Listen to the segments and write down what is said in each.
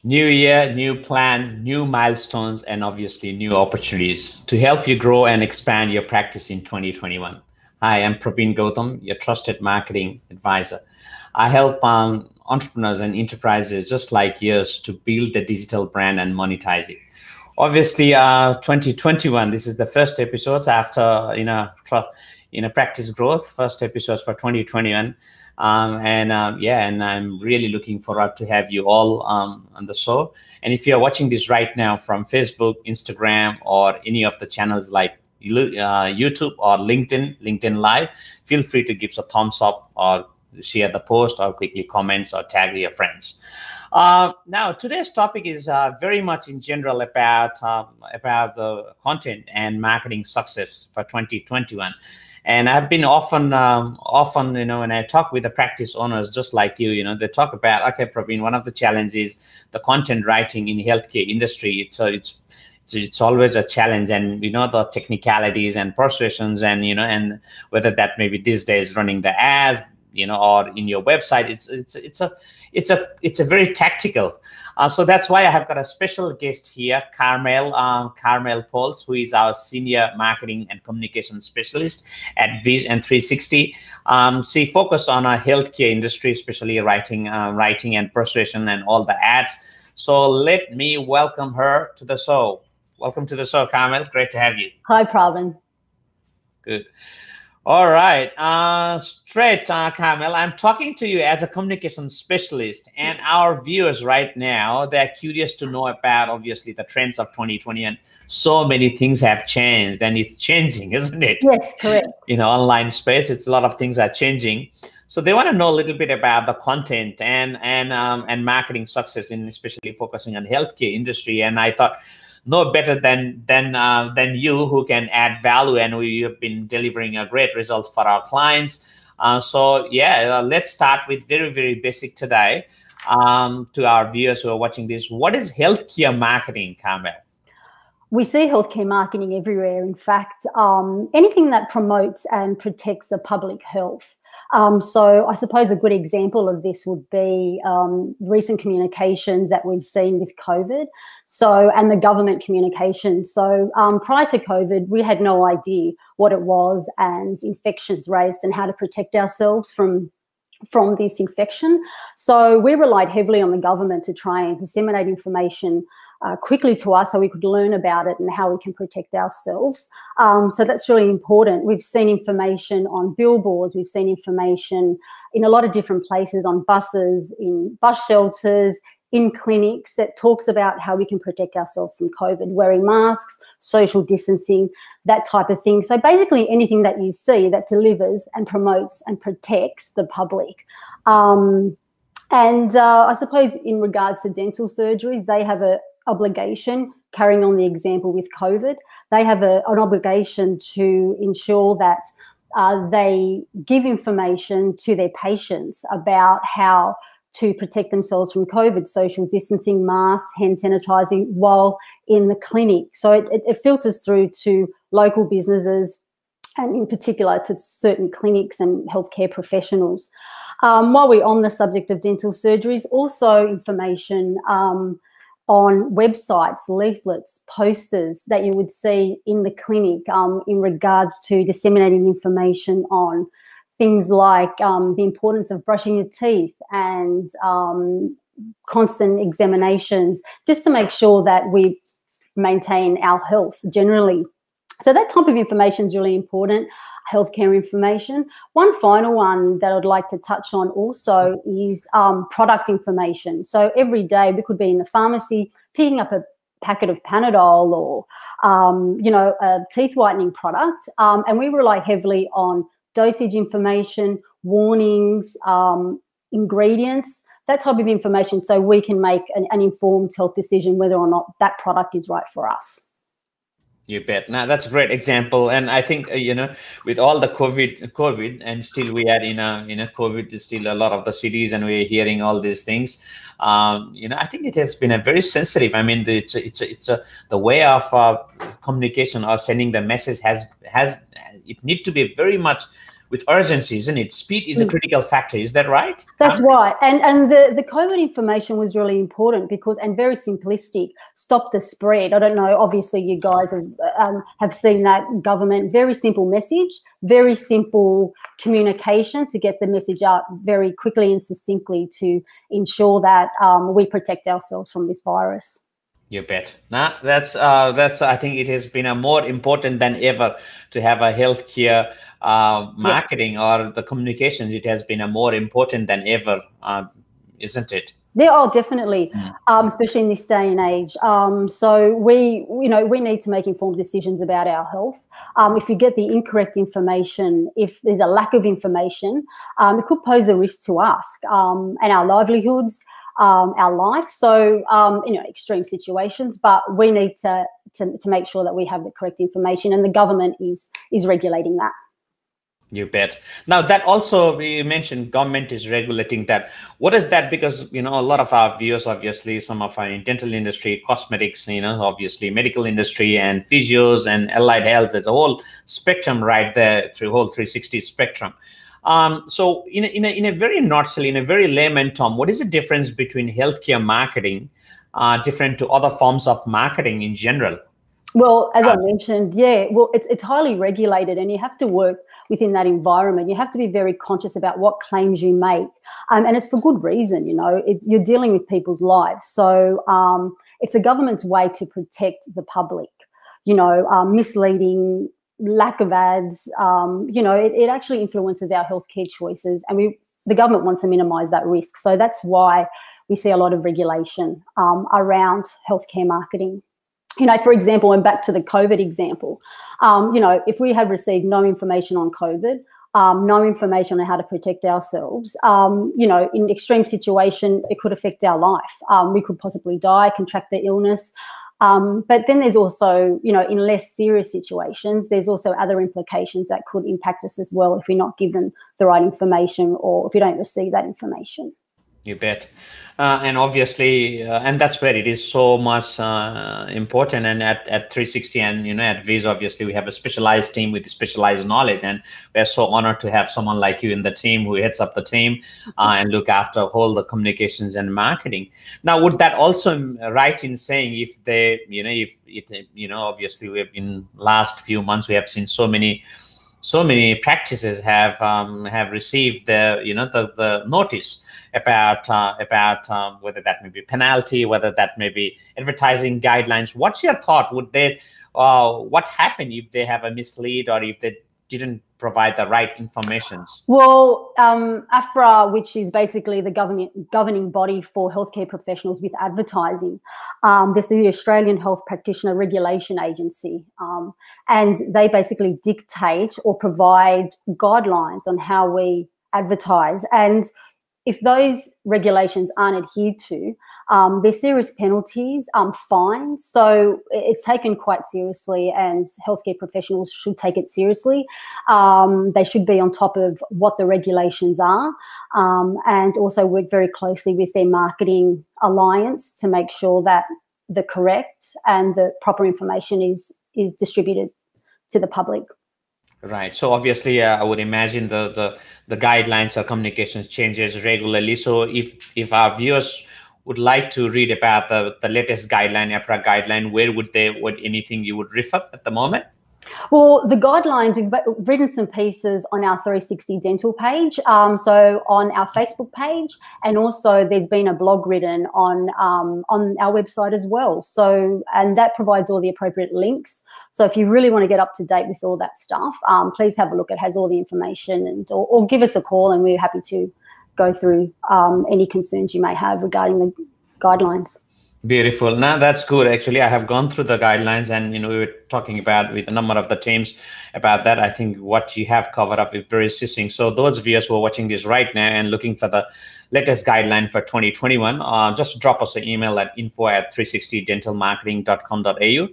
New year, new plan, new milestones, and obviously new opportunities to help you grow and expand your practice in 2021. Hi, I'm Praveen Gautam, your trusted marketing advisor. I help entrepreneurs and enterprises just like yours to build the digital brand and monetize it. Obviously, 2021, this is the first episodes after, practice growth, first episodes for 2021. And I'm really looking forward to have you all on the show. And if you're watching this right now from Facebook, Instagram, or any of the channels like YouTube or LinkedIn Live, feel free to give us a thumbs up or share the post or quickly comments or tag your friends. Now, today's topic is very much in general about the content and marketing success for 2021. And I've been often, when I talk with the practice owners, just like you, they talk about, okay, Praveen, one of the challenges, the content writing in healthcare industry. It's always a challenge, and the technicalities and persuasions, and whether that maybe these days running the ads, or in your website, it's a very tactical. So that's why I have got a special guest here, Carmel Pauls, who is our senior marketing and communication specialist at Vision 360. She focuses on a healthcare industry, especially writing and persuasion and all the ads. So let me welcome her to the show. Welcome to the show, Carmel. Great to have you. Hi, Praveen. Good. All right, straight, Carmel, I'm talking to you as a communication specialist, and our viewers right now, they're curious to know about, obviously, the trends of 2020, and so many things have changed, and it's changing, isn't it? Yes, correct. Online space, it's a lot of things are changing. So they want to know a little bit about the content and marketing success, in especially focusing on healthcare industry. And I thought, no better than you, who can add value, and we have been delivering great results for our clients. Let's start with very, very basic today to our viewers who are watching this. What is healthcare marketing, Carmel? We see healthcare marketing everywhere. In fact, anything that promotes and protects the public health. So I suppose a good example of this would be recent communications that we've seen with COVID, and the government communication. So prior to COVID, we had no idea what it was and infections rates and how to protect ourselves from this infection. So we relied heavily on the government to try and disseminate information quickly to us so we could learn about it and how we can protect ourselves. So that's really important. We've seen information on billboards, we've seen information in a lot of different places, on buses, in bus shelters, in clinics, that talks about how we can protect ourselves from COVID, wearing masks, social distancing, that type of thing. So basically anything that you see that delivers and promotes and protects the public. I suppose in regards to dental surgeries, they have a obligation, carrying on the example with COVID, they have an obligation to ensure that they give information to their patients about how to protect themselves from COVID, social distancing, masks, hand sanitizing while in the clinic. So it filters through to local businesses and in particular to certain clinics and healthcare professionals. While we're on the subject of dental surgeries, also information on websites, leaflets, posters that you would see in the clinic in regards to disseminating information on things like the importance of brushing your teeth and constant examinations, just to make sure that we maintain our health generally. So that type of information is really important, healthcare information. One final one that I'd like to touch on also is product information. So every day we could be in the pharmacy picking up a packet of Panadol or, a teeth whitening product, and we rely heavily on dosage information, warnings, ingredients, that type of information, so we can make an informed health decision whether or not that product is right for us. You bet. Now that's a great example, and I think with all the COVID, and still we are in a COVID, still a lot of the cities, and we're hearing all these things. I think it has been a very sensitive. I mean, the way of communication or sending the message has it need to be very much with urgency, isn't it? Speed is a critical factor. Is that right? That's right. And the COVID information was really important because, and very simplistic, stop the spread. I don't know, obviously you guys have seen that government, very simple message, very simple communication to get the message out very quickly and succinctly to ensure that we protect ourselves from this virus. You bet. Now that's I think it has been a more important than ever to have a healthcare marketing or the communications. It has been a more important than ever, isn't it? Yeah, oh, definitely, especially in this day and age. So we need to make informed decisions about our health. If you get the incorrect information, if there's a lack of information, it could pose a risk to us and our livelihoods, our life. So, extreme situations, but we need to make sure that we have the correct information, and the government is regulating that. You bet. Now that also, we mentioned government is regulating that. What is that? Because, a lot of our viewers, obviously, some of our in dental industry, cosmetics, obviously medical industry and physios and allied health, there's a whole spectrum right there, through whole 360 spectrum. So in a very nutshell, in a very layman term, what is the difference between healthcare marketing different to other forms of marketing in general? Well, as I mentioned, it's highly regulated, and you have to work within that environment. You have to be very conscious about what claims you make, and it's for good reason. You're dealing with people's lives, so it's the government's way to protect the public. Misleading, lack of ads, it actually influences our healthcare choices, and the government wants to minimise that risk. So that's why we see a lot of regulation around healthcare marketing. For example, and back to the COVID example, if we had received no information on COVID, no information on how to protect ourselves, in extreme situation, it could affect our life. We could possibly die, contract the illness. But then there's also, in less serious situations, there's also other implications that could impact us as well if we're not given the right information or if we don't receive that information. You bet. And obviously, and that's where it is so much important. And at 360 and, at Viz, obviously, we have a specialized team with specialized knowledge. And we're so honored to have someone like you in the team who heads up the team and look after all the communications and marketing. Now, would that also right in saying if they, obviously, we have in last few months, we have seen so many practices have received the notice about whether that may be penalty, whether that may be advertising guidelines. What's your thought? Would they what happen if they have a mislead or if they didn't provide the right information? Well, AFRA, which is basically the governing body for healthcare professionals with advertising, this is the Australian Health Practitioner Regulation Agency, and they basically dictate or provide guidelines on how we advertise. And if those regulations aren't adhered to, there's serious penalties, fines. So it's taken quite seriously, and healthcare professionals should take it seriously. They should be on top of what the regulations are, and also work very closely with their marketing alliance to make sure that the correct and the proper information is distributed to the public. Right. So obviously, I would imagine the guidelines or communications changes regularly. So if our viewers would like to read about the latest guideline, APRA guideline, where would anything you would refer at the moment? Well, the guidelines, we've written some pieces on our 360 Dental page, so on our Facebook page, and also there's been a blog written on our website as well. So, and that provides all the appropriate links. So if you really want to get up to date with all that stuff, please have a look. It has all the information, and or give us a call, and we're happy to go through any concerns you may have regarding the guidelines. Beautiful. Now that's good. Actually, I have gone through the guidelines, and we were talking about with a number of the teams about that. I think what you have covered up is very succinct. So those viewers who are watching this right now and looking for the latest guideline for 2021, just drop us an email at info@360dentalmarketing.com.au,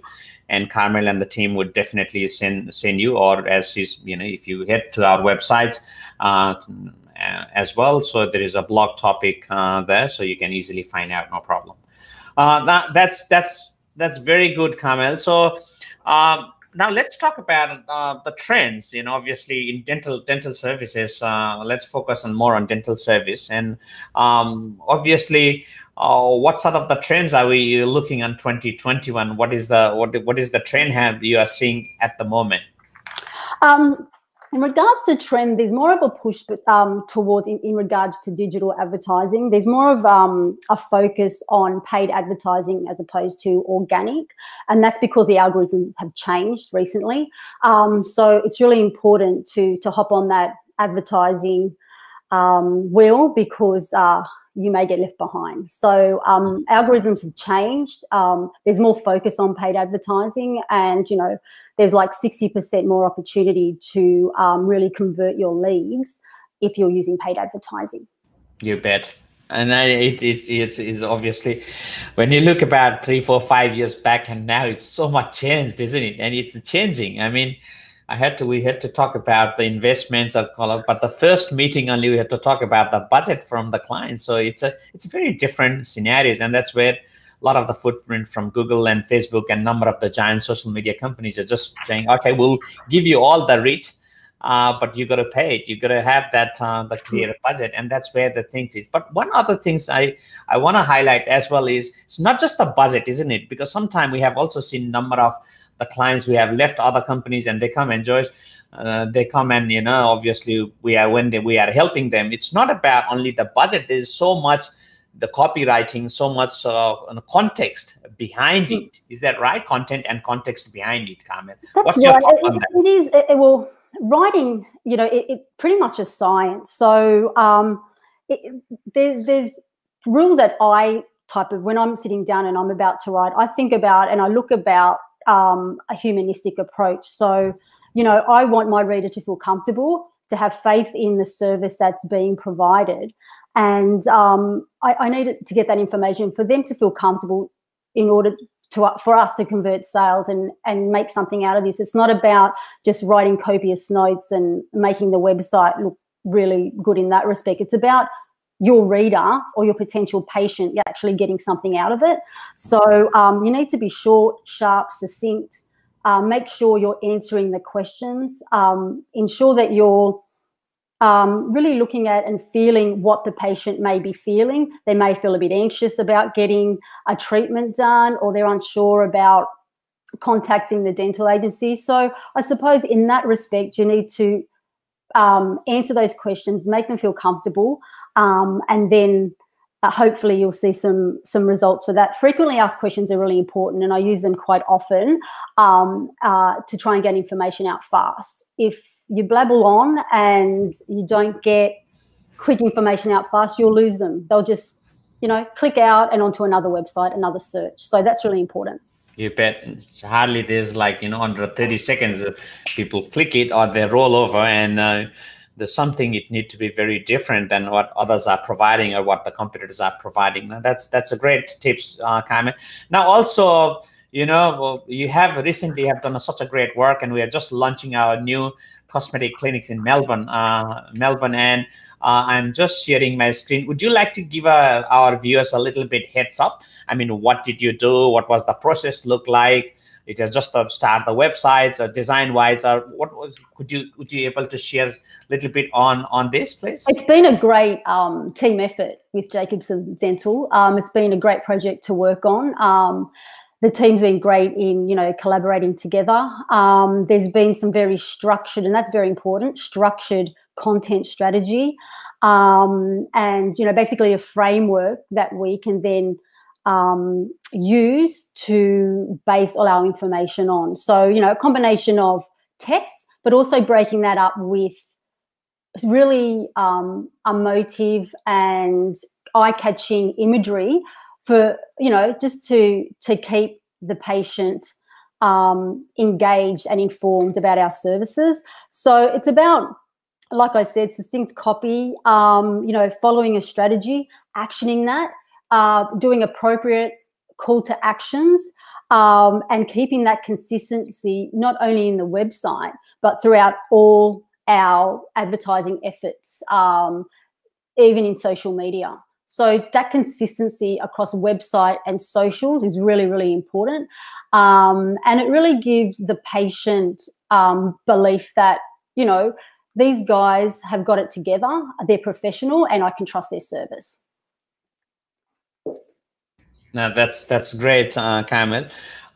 and Carmel and the team would definitely send you, or as is, if you head to our websites as well. So there is a blog topic there, so you can easily find out, no problem. That's very good, Carmel. So Now let's talk about the trends. You know, obviously in dental services, let's focus on more on dental service, and obviously, what sort of the trends are we looking on 2021? What is the trend have you are seeing at the moment? In regards to trend, there's more of a push towards, in regards to digital advertising. There's more of a focus on paid advertising as opposed to organic, and that's because the algorithms have changed recently. So it's really important to hop on that advertising wheel, because you may get left behind. So algorithms have changed. There's more focus on paid advertising, and there's like 60% more opportunity to really convert your leads if you're using paid advertising. You bet. And it's obviously, when you look about 3, 4, 5 years back, and now it's so much changed, isn't it? And it's changing. I mean, we had to talk about the investments of color, but the first meeting only we had to talk about the budget from the client. So it's a very different scenarios, and that's where a lot of the footprint from Google and Facebook and number of the giant social media companies are just saying, okay, we'll give you all the reach, but you got to pay it. You got to have that the clear budget, and that's where the thing is. But one other things I want to highlight as well is it's not just the budget, isn't it? Because sometimes we have also seen number of the clients we have left other companies, and they come and join. They come and obviously we are helping them. It's not about only the budget. There's so much the copywriting, so much context behind it. Is that right? Content and context behind it, Carmen. That's right. It is. Well, writing, it pretty much is science. So there's rules that I type of when I'm sitting down and I'm about to write. I think about and I look about a humanistic approach. So, I want my reader to feel comfortable, to have faith in the service that's being provided. And I need to get that information for them to feel comfortable in order for us to convert sales and make something out of this. It's not about just writing copious notes and making the website look really good in that respect. It's about your reader or your potential patient, you're actually getting something out of it. So you need to be short, sharp, succinct. Make sure you're answering the questions. Ensure that you're really looking at and feeling what the patient may be feeling. They may feel a bit anxious about getting a treatment done, or they're unsure about contacting the dental agency. So I suppose in that respect, you need to answer those questions, make them feel comfortable, and then hopefully you'll see some results for that. Frequently asked questions are really important, and I use them quite often to try and get information out fast. If you blabble on and you don't get quick information out fast, you'll lose them. They'll just, click out and onto another website, another search. So that's really important. You bet. Hardly there's under 30 seconds, people click it or they roll over, and there's something it need to be very different than what others are providing or what the competitors are providing. Now, that's a great tips, Carmen. Now, also, you have recently done such a great work, and we are just launching our new cosmetic clinics in Melbourne, and I'm just sharing my screen. Would you like to give our viewers a little bit heads up? I mean, what did you do? What was the process look like? It was just to start the websites, or design-wise, or what was? Would you able to share a little bit on this, please? It's been a great team effort with Jacobson Dental. It's been a great project to work on. The team's been great in, collaborating together. There's been some very structured, and that's very important, structured content strategy, and, basically a framework that we can then use to base all our information on. So, a combination of text, but also breaking that up with really emotive and eye-catching imagery for, just to keep the patient engaged and informed about our services. So it's about, like I said, succinct copy, following a strategy, actioning that, doing appropriate call to actions, and keeping that consistency not only in the website, but throughout all our advertising efforts, even in social media. So that consistency across website and socials is really, really important. And it really gives the patient belief that, you know, these guys have got it together, they're professional, and I can trust their service. Now that's great, Kamil.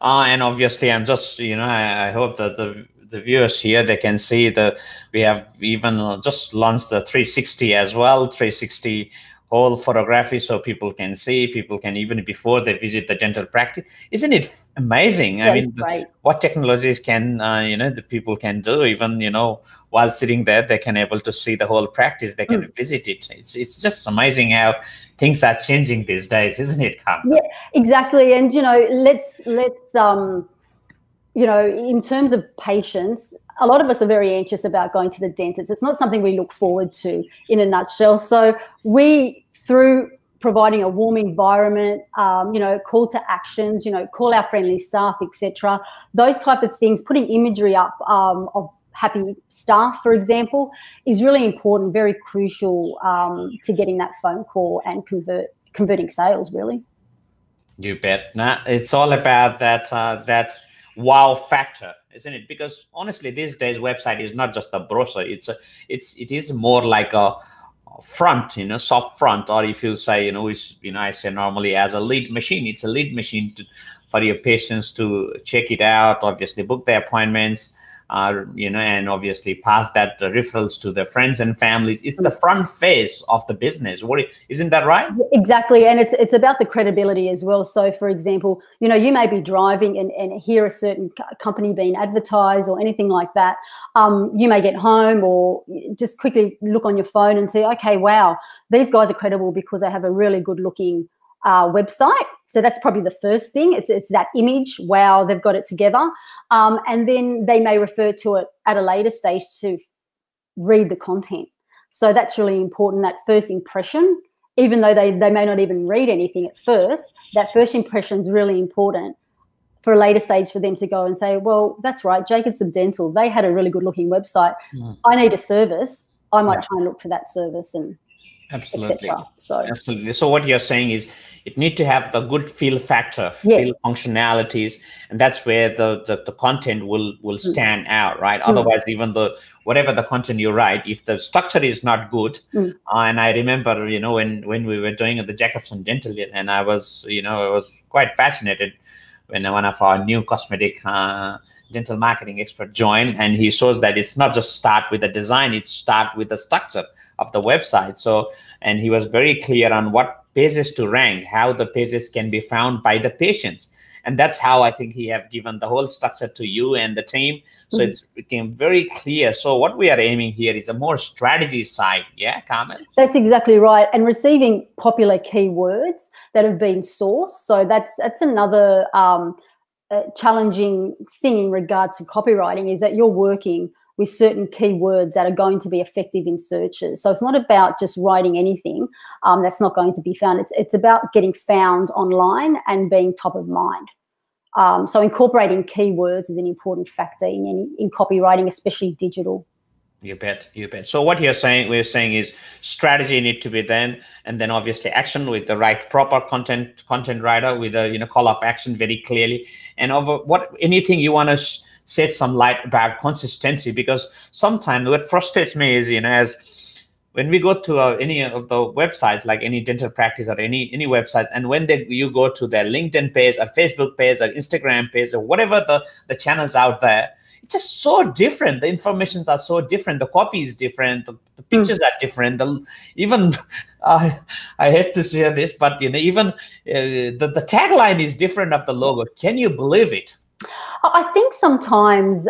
And obviously, I'm just, you know, I hope that the viewers here, they can see that we have even just launched the 360 as well, 360 whole photography, so people can see, people can, even before they visit the dental practice. Isn't it amazing? Yeah, I mean, what technologies can, you know, the people can do, even, you know, while sitting there, they can able to see the whole practice, they can visit it. It's just amazing how things are changing these days, isn't it, Kamil? Yeah, exactly. And, you know, let's you know, in terms of patients, a lot of us are very anxious about going to the dentist. It's not something we look forward to, in a nutshell. So we, through providing a warm environment, you know, call to actions, you know, call our friendly staff, etc., those type of things, putting imagery up of happy staff, for example, is really important, very crucial to getting that phone call and converting sales, really. You bet. Nah, it's all about that wow factor, isn't it? Because honestly, these days, website is not just a brochure. It is more like a front, you know, soft front, or if you say, you know, I say normally as a lead machine. It's a lead machine for your patients to check it out, obviously book their appointments, you know, and obviously pass that referrals to their friends and families. It's the front face of the business. Isn't that right? Exactly. And it's about the credibility as well. So, for example, you know, you may be driving and hear a certain company being advertised or anything like that. You may get home or just quickly look on your phone and say, okay, wow, these guys are credible because they have a really good looking website. So that's probably the first thing. It's that image. Wow, they've got it together. And then they may refer to it at a later stage to read the content. So that's really important, that first impression. Even though they may not even read anything at first, that first impression is really important for a later stage for them to go and say, well, that's right, Jacobson Dental, they had a really good looking website. I need a service. I might try and look for that service, and absolutely. Absolutely. So what you're saying is it need to have the good feel factor, feel functionalities, and that's where the content will stand out, right? Otherwise, even whatever the content you write, if the structure is not good, and I remember, you know, when we were doing the Jacobson Dental, and I was quite fascinated when one of our new cosmetic dental marketing expert joined, and he shows that it's not just start with the design, it's start with the structure of the website. So, and he was very clear on what pages to rank, how the pages can be found by the patients. And that's how I think he have given the whole structure to you and the team. So it became very clear. So what we are aiming here is a more strategy side. Yeah, Carmen? That's exactly right. And receiving popular keywords that have been sourced. So that's another challenging thing in regards to copywriting, is that you're working with certain keywords that are going to be effective in searches. So it's not about just writing anything that's not going to be found. It's about getting found online and being top of mind. So incorporating keywords is an important factor in copywriting, especially digital. You bet, you bet. So what we're saying is strategy need to be then, and then obviously action with the right proper content writer with a call of action very clearly, and over anything you want to shed some light about consistency, because sometimes what frustrates me is, as when we go to any of the websites, like any dental practice or any websites, and when you go to their LinkedIn page or Facebook page or Instagram page or whatever the channels out there, it's just so different. The informations are so different. The copy is different. The pictures are different. Even I hate to say this, but even the tagline is different of the logo. Can you believe it? I think sometimes,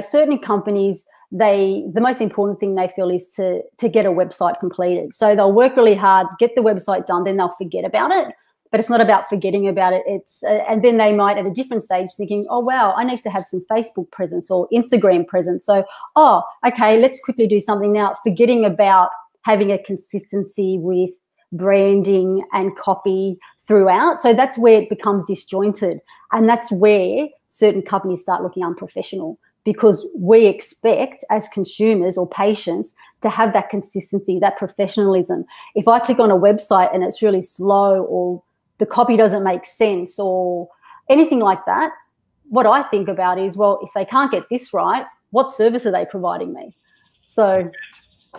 certain companies, the most important thing they feel is to get a website completed. So they'll work really hard, get the website done, then they'll forget about it. But it's not about forgetting about it. And then they might at a different stage thinking, oh, wow, I need to have some Facebook presence or Instagram presence. So, okay, let's quickly do something now, forgetting about having a consistency with branding and copy throughout. So that's where it becomes disjointed. And that's where certain companies start looking unprofessional, because we expect as consumers or patients to have that consistency, that professionalism. If I click on a website and it's really slow, or the copy doesn't make sense, or anything like that, what I think about is, well, if they can't get this right, what service are they providing me? So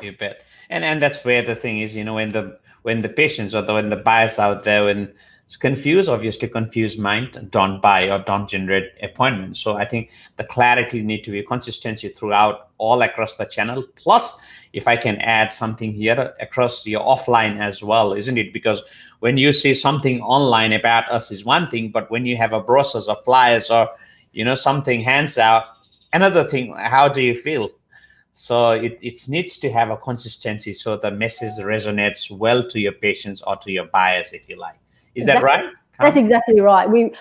you bet. And that's where the thing is, when the patients or when the buyers out there, when it's confused, obviously confused mind don't buy or don't generate appointments. So I think the clarity need to be consistency throughout all across the channel. Plus, if I can add something here, across your offline as well, isn't it? Because when you see something online about us is one thing, but when you have a brochures or flyers or something hands out, another thing, how do you feel? So it needs to have a consistency so the message resonates well to your patients or to your buyers, if you like. Is that right? That's exactly right. We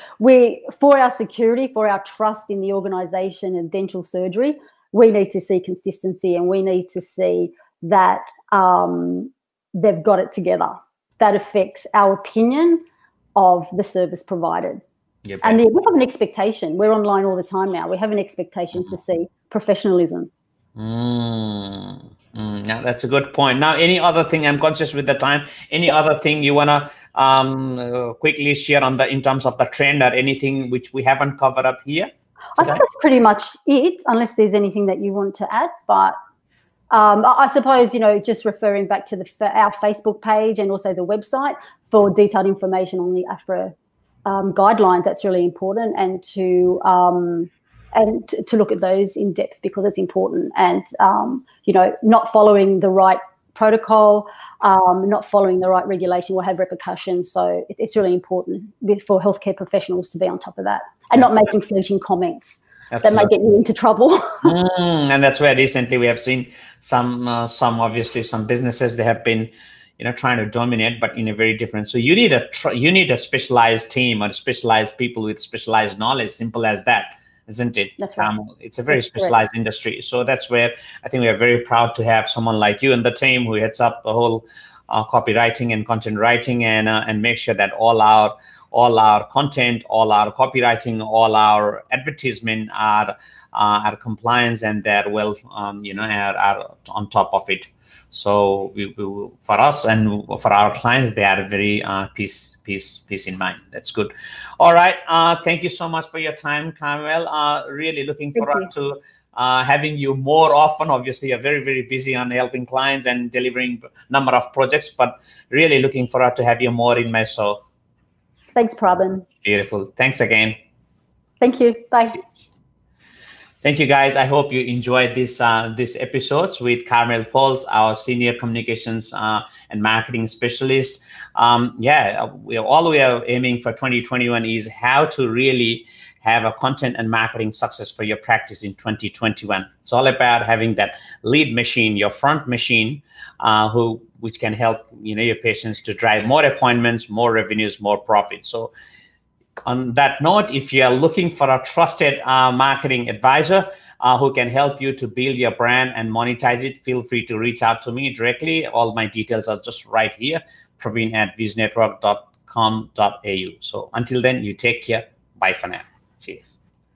for our security, for our trust in the organisation and dental surgery, we need to see consistency, and we need to see that they've got it together. That affects our opinion of the service provided. Yep. And we have an expectation. We're online all the time now. We have an expectation to see professionalism. Now that's a good point. Now, any other thing, I'm conscious with the time, any other thing you want to quickly share in terms of the trend, or anything which we haven't covered up here today? I think that's pretty much it, unless there's anything that you want to add. But I suppose, just referring back to our Facebook page and also the website for detailed information on the AFRA guidelines, that's really important, and to look at those in depth, because it's important. And not following the right protocol, not following the right regulation will have repercussions. So it's really important for healthcare professionals to be on top of that, and not making fleeting comments. Absolutely. That may get you into trouble. And that's where recently we have seen some obviously some businesses, they have been trying to dominate, but in a very different. So you need a specialized team or specialized people with specialized knowledge. Simple as that, isn't it? That's right. It's a very specialized industry. So that's where I think we are very proud to have someone like you and the team who heads up the whole copywriting and content writing, and make sure that all our content, all our copywriting, all our advertisement are compliance, and they're well, are on top of it. So we for us and for our clients, they are very peace in mind. That's good. All right. Thank you so much for your time, Carmel. Really looking forward to having you more often. Obviously, you're very, very busy on helping clients and delivering number of projects, but really looking forward to have you more in my show. Thanks, Prabin. Beautiful. Thanks again. Thank you. Bye. Thank you, guys. I hope you enjoyed this episodes with Carmel Pauls, our senior communications and marketing specialist. All we are aiming for 2021 is how to really have a content and marketing success for your practice in 2021. It's all about having that lead machine, your front machine, which can help your patients to drive more appointments, more revenues, more profit. So on that note, if you are looking for a trusted marketing advisor who can help you to build your brand and monetize it, feel free to reach out to me directly. All my details are just right here, praveen@viznetwork.com.au. So until then, you take care. Bye for now. Cheers.